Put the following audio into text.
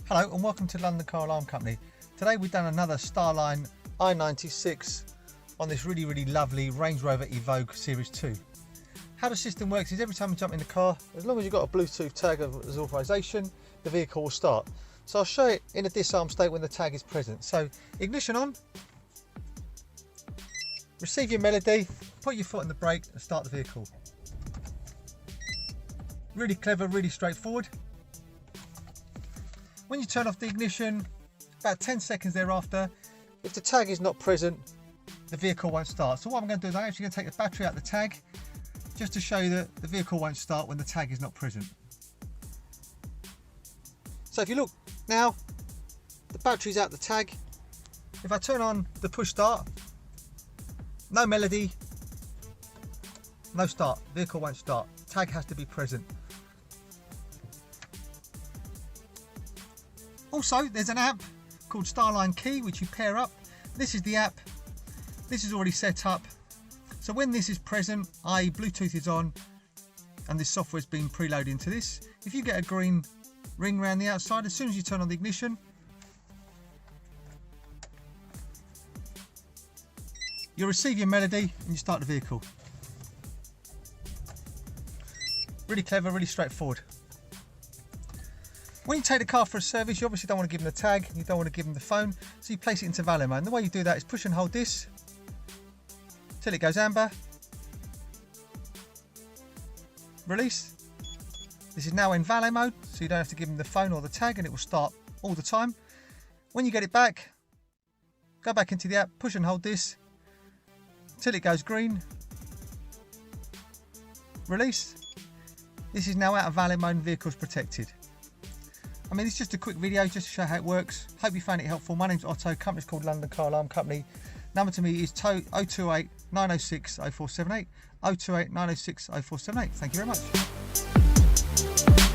Hello and welcome to London Car Alarm Company. Today we've done another StarLine i96 on this really lovely Range Rover Evoque Series 2. How the system works is every time you jump in the car, as long as you've got a Bluetooth tag as authorization, the vehicle will start. So I'll show it in a disarm state when the tag is present. So ignition on, receive your melody, put your foot on the brake and start the vehicle. Really clever, really straightforward. When you turn off the ignition, about 10 seconds thereafter, if the tag is not present, the vehicle won't start. So what I'm going to do is I'm actually going to take the battery out of the tag, just to show you that the vehicle won't start when the tag is not present. So if you look now, the battery's out the tag. If I turn on the push start, no melody, no start, vehicle won't start. Tag has to be present. Also, there's an app called StarLine Key which you pair up. This is the app. This is already set up. So when this is present, i.e. Bluetooth is on and this software has been preloaded into this, if you get a green ring around the outside, as soon as you turn on the ignition, you'll receive your melody and you start the vehicle. Really clever, really straightforward. When you take the car for a service, you obviously don't want to give them the tag, you don't want to give them the phone, so you place it into Valet Mode. And the way you do that is push and hold this till it goes amber. Release. This is now in Valet Mode, so you don't have to give them the phone or the tag and it will start all the time. When you get it back, go back into the app, push and hold this till it goes green. Release. This is now out of Valet Mode and vehicle's protected. I mean, it's just a quick video just to show how it works. Hope you found it helpful. My name's Otto, company's called London Car Alarm Company. Number to me is 028 906 0478, 028 906 0478. Thank you very much.